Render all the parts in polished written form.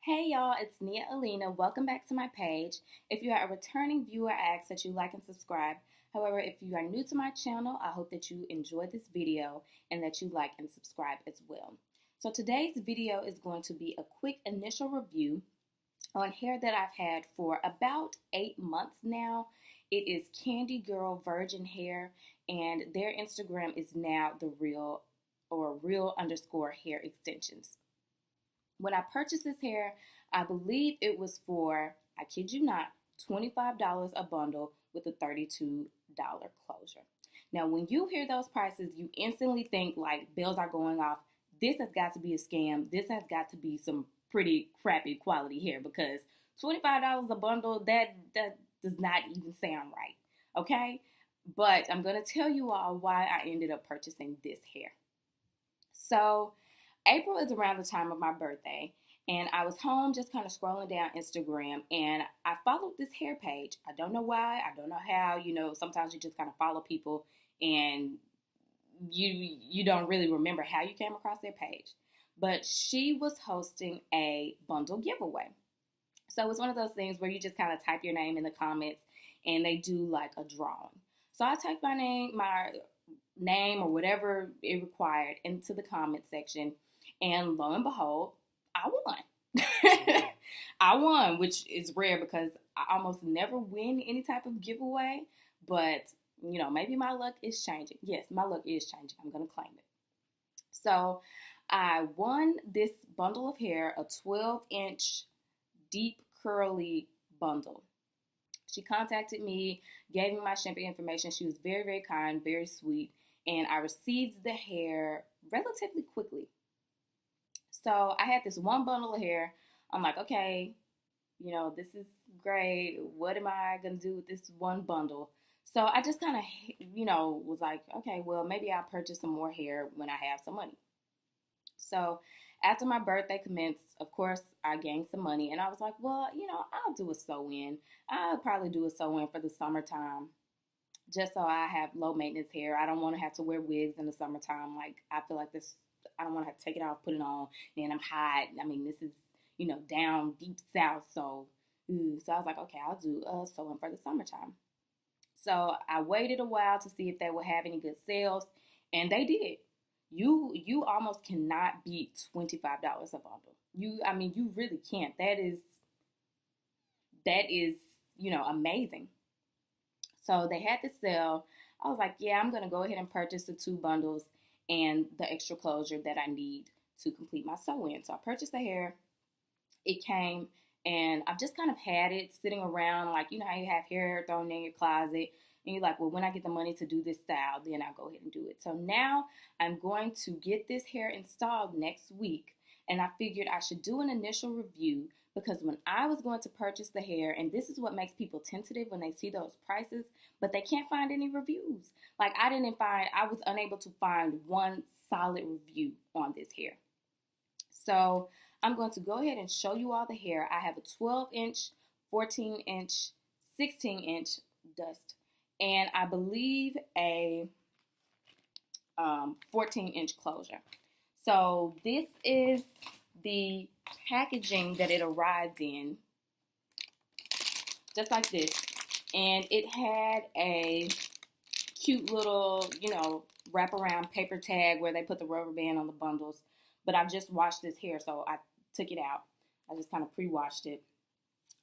Hey y'all, it's Nia Alena. Welcome back to my page. If you are a returning viewer, I ask that you like and subscribe. However, if you are new to my channel, I hope that you enjoy this video and that you like and subscribe as well. So today's video is going to be a quick initial review on hair that I've had for about 8 months now. It is Candii Gurl Virgin Hair, and their Instagram is now the real_hair extensions. When I purchased this hair, I believe it was for, I kid you not, $25 a bundle with a $32 closure. Now, when you hear those prices, you instantly think like bells are going off. This has got to be a scam. This has got to be some pretty crappy quality hair, because $25 a bundle, that does not even sound right, okay? But I'm going to tell you all why I ended up purchasing this hair. So April is around the time of my birthday, and I was home just kind of scrolling down Instagram, and I followed this hair page. I don't know why, I don't know how. Sometimes you just kind of follow people and you don't really remember how you came across their page. But she was hosting a bundle giveaway. So it's one of those things where you just kind of type your name in the comments and they do like a drawing. So I typed my name or whatever it required into the comment section. And lo and behold, I won. I won, which is rare because I almost never win any type of giveaway. But, maybe my luck is changing. Yes, my luck is changing. I'm going to claim it. So I won this bundle of hair, a 12-inch deep curly bundle. She contacted me, gave me my shampoo information. She was very, very kind, very sweet. And I received the hair relatively quickly. So I had this one bundle of hair. I'm like, okay, this is great. What am I going to do with this one bundle? So I just kind of, was like, okay, well, maybe I'll purchase some more hair when I have some money. So after my birthday commenced, of course, I gained some money. And I was like, well, I'll do a sew-in. I'll probably do a sew-in for the summertime, just so I have low maintenance hair. I don't want to have to wear wigs in the summertime. Like, I feel like this, I don't want to have to take it off, put it on, and I'm hot. I mean, this is, down deep south. So I was like, okay, I'll do a sew-in for the summertime. So I waited a while to see if they would have any good sales, and they did. You almost cannot beat $25 a bundle. You really can't. That is, amazing. So they had the sale. I was like, yeah, I'm going to go ahead and purchase the 2 bundles and the extra closure that I need to complete my sew-in. So I purchased the hair. It came, and I've just kind of had it sitting around, like, how you have hair thrown in your closet, and you're like, well, when I get the money to do this style, then I'll go ahead and do it. So now I'm going to get this hair installed next week, and I figured I should do an initial review, because when I was going to purchase the hair, and this is what makes people tentative when they see those prices, but they can't find any reviews. Like, I was unable to find one solid review on this hair. So I'm going to go ahead and show you all the hair. I have a 12-inch, 14-inch, 16-inch dust, and I believe a 14-inch closure. So this is the packaging that it arrived in, just like this. And it had a cute little, wraparound paper tag where they put the rubber band on the bundles. But I just washed this hair, so I took it out. I just kind of pre-washed it.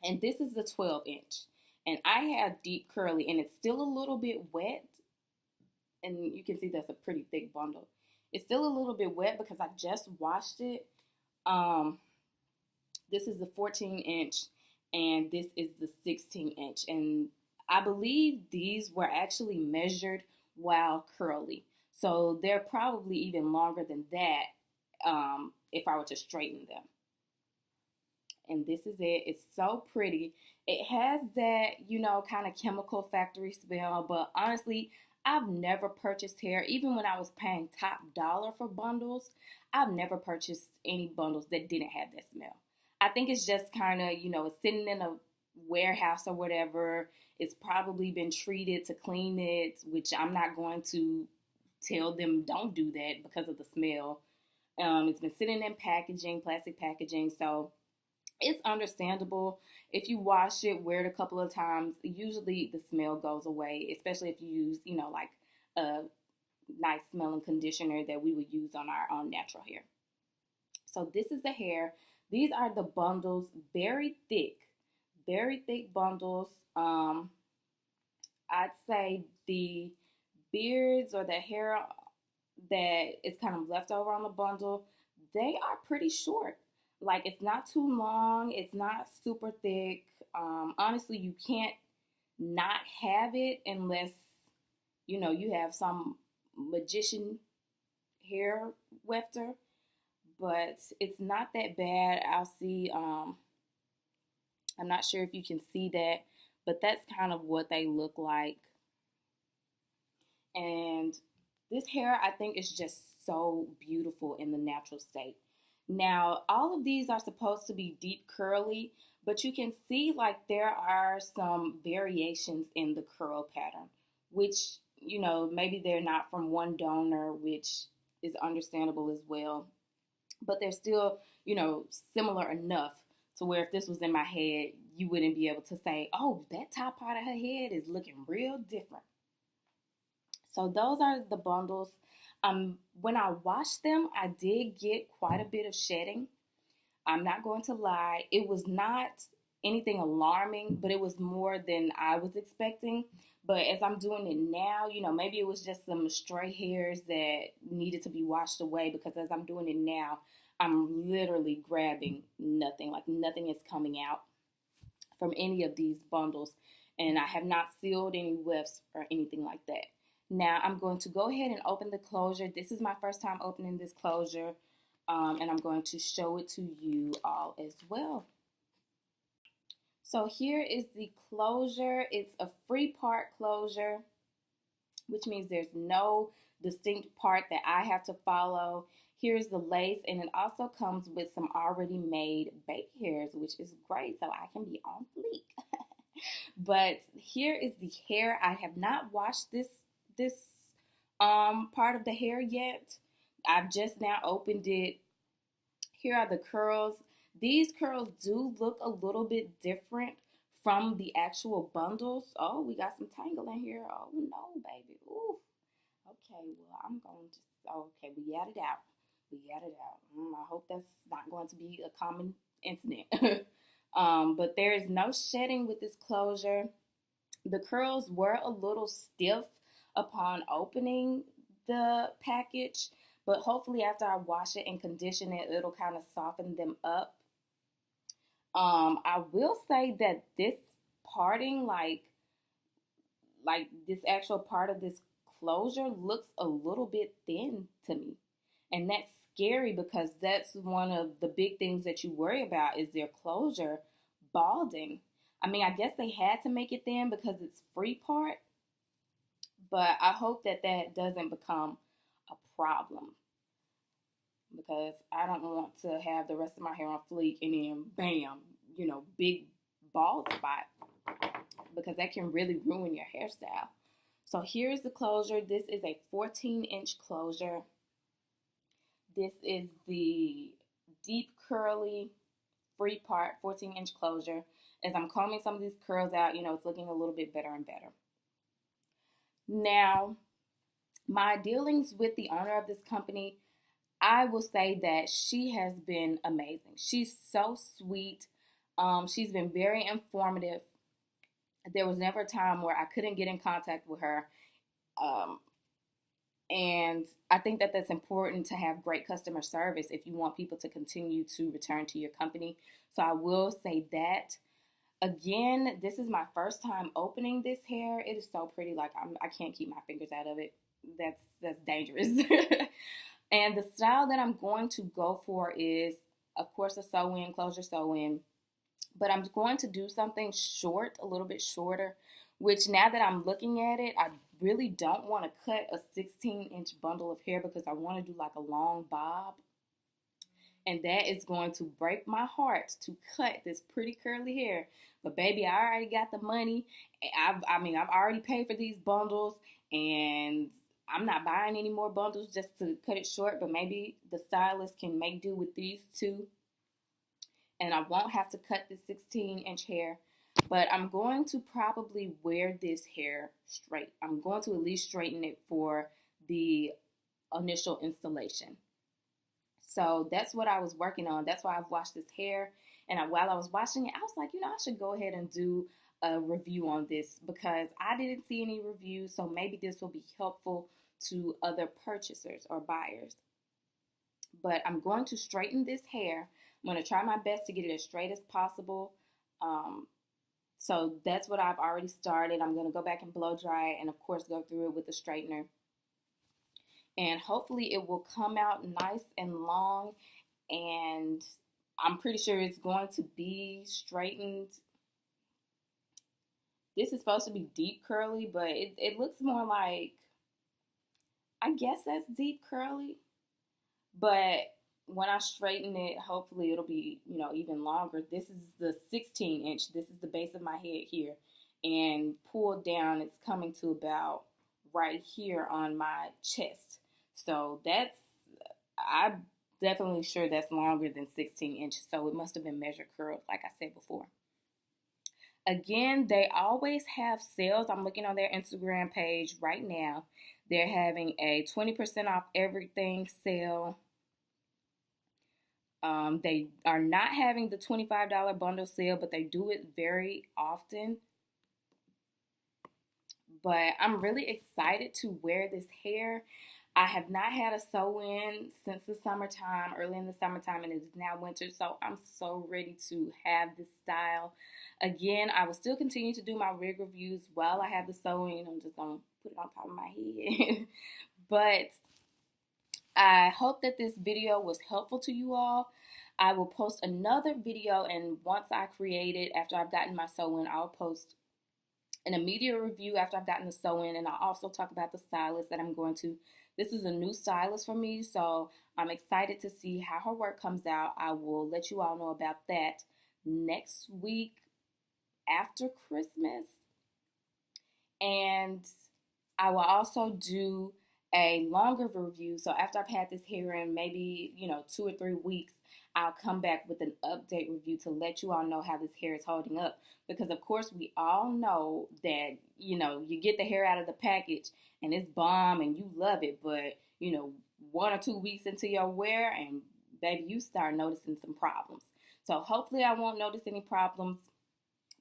And this is the 12-inch. And I have deep curly, and it's still a little bit wet. And you can see that's a pretty thick bundle. It's still a little bit wet because I just washed it. This is the 14-inch, and this is the 16-inch. And I believe these were actually measured while curly. So they're probably even longer than that if I were to straighten them. And this is it. It's so pretty. It has that, kind of chemical factory smell, but honestly, I've never purchased hair, even when I was paying top dollar for bundles, I've never purchased any bundles that didn't have that smell. I think it's just kind of, it's sitting in a warehouse or whatever. It's probably been treated to clean it, which I'm not going to tell them don't do that because of the smell. It's been sitting in packaging, plastic packaging, so It's understandable. If you wash it, wear it a couple of times, usually the smell goes away, especially if you use, like a nice smelling conditioner that we would use on our own natural hair. So this is the hair. These are the bundles, very thick bundles. I'd say the beards or the hair that is kind of left over on the bundle, they are pretty short. Like, it's not too long, it's not super thick. Honestly, you can't not have it unless you have some magician hair wefter, but it's not that bad. I'll see. I'm not sure if you can see that, but that's kind of what they look like. And this hair, I think, is just so beautiful in the natural state. Now, all of these are supposed to be deep curly, but you can see like there are some variations in the curl pattern, which, maybe they're not from one donor, which is understandable as well. But they're still, similar enough to where if this was in my head, you wouldn't be able to say, oh, that top part of her head is looking real different. So those are the bundles. When I washed them, I did get quite a bit of shedding. I'm not going to lie. It was not anything alarming, but it was more than I was expecting. But as I'm doing it now, maybe it was just some stray hairs that needed to be washed away, because as I'm doing it now, I'm literally grabbing nothing. Like, nothing is coming out from any of these bundles. And I have not sealed any wefts or anything like that. Now I'm going to go ahead and open the closure. This is my first time opening this closure, and I'm going to show it to you all as well. So here is the closure. It's a free part closure, which means there's no distinct part that I have to follow. Here's the lace, and it also comes with some already made baby hairs, which is great, so I can be on fleek. But here is the hair. I have not washed this part of the hair yet. I've just now opened it. Here are the curls. These curls do look a little bit different from the actual bundles. Oh, we got some tangle in here. Oh no, baby. Ooh. Okay, well, I'm going to, okay, we got it out. I hope that's not going to be a common incident. But there is no shedding with this closure. The curls were a little stiff upon opening the package, but hopefully after I wash it and condition it, it'll kind of soften them up. I will say that this parting, like this actual part of this closure, looks a little bit thin to me. And that's scary, because that's one of the big things that you worry about is their closure balding. I mean, I guess they had to make it thin because it's free part, but I hope that that doesn't become a problem, because I don't want to have the rest of my hair on fleek and then bam, big bald spot, because that can really ruin your hairstyle. So here's the closure. This is a 14-inch closure. This is the deep curly free part 14-inch closure. As I'm combing some of these curls out, it's looking a little bit better and better. Now, my dealings with the owner of this company, I will say that she has been amazing. She's so sweet. She's been very informative. There was never a time where I couldn't get in contact with her. And I think that that's important to have great customer service if you want people to continue to return to your company. So I will say that. Again, this is my first time opening this hair. It is so pretty. Like, I can't keep my fingers out of it. That's dangerous. And the style that I'm going to go for is, of course, a sew-in, closure sew-in. But I'm going to do something short, a little bit shorter, which now that I'm looking at it, I really don't want to cut a 16-inch bundle of hair, because I want to do like a long bob. And that is going to break my heart to cut this pretty curly hair. But baby, I already got the money. I've already paid for these bundles, and I'm not buying any more bundles just to cut it short. But maybe the stylist can make do with these two. and I won't have to cut the 16-inch hair, but I'm going to probably wear this hair straight. I'm going to at least straighten it for the initial installation. So that's what I was working on. That's why I've washed this hair. And while I was washing it, I was like, I should go ahead and do a review on this because I didn't see any reviews. So maybe this will be helpful to other purchasers or buyers. But I'm going to straighten this hair. I'm going to try my best to get it as straight as possible. So that's what I've already started. I'm going to go back and blow dry it and, of course, go through it with the straightener. And hopefully it will come out nice and long, and I'm pretty sure it's going to be straightened. This is supposed to be deep curly, but it looks more like, I guess that's deep curly. But when I straighten it, hopefully it'll be, even longer. This is the 16-inch. This is the base of my head here. And pulled down, it's coming to about right here on my chest. So I'm definitely sure that's longer than 16 inches. So it must have been measured curled, like I said before. Again, they always have sales. I'm looking on their Instagram page right now. They're having a 20% off everything sale. They are not having the $25 bundle sale, but they do it very often. But I'm really excited to wear this hair. I have not had a sew-in since the summertime, early in the summertime, and it is now winter, so I'm so ready to have this style. Again, I will still continue to do my wig reviews while I have the sew-in. I'm just going to put it on top of my head. But I hope that this video was helpful to you all. I will post another video, and once I create it, after I've gotten my sew-in, I'll post an immediate review after I've gotten the sew-in, and I'll also talk about the stylist that I'm going to. This is a new stylist for me, so I'm excited to see how her work comes out. I will let you all know about that next week after Christmas. And I will also do a longer review. So after I've had this hair in maybe, 2 or 3 weeks, I'll come back with an update review to let you all know how this hair is holding up. Because, of course, we all know that, you get the hair out of the package and it's bomb and you love it. But, 1 or 2 weeks into your wear and, baby, you start noticing some problems. So hopefully I won't notice any problems.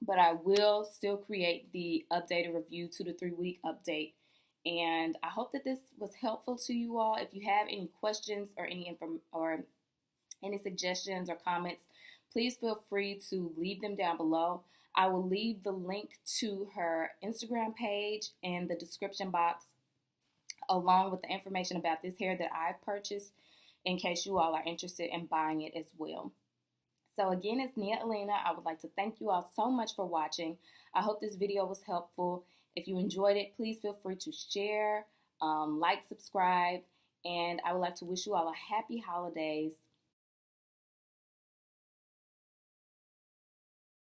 But I will still create the updated review, 2 to 3 week update. And I hope that this was helpful to you all. If you have any questions or any suggestions or comments, please feel free to leave them down below. I will leave the link to her Instagram page in the description box, along with the information about this hair that I've purchased, in case you all are interested in buying it as well. So again, it's Nia Alena. I would like to thank you all so much for watching. I hope this video was helpful. If you enjoyed it, please feel free to share, like, subscribe, and I would like to wish you all a happy holidays.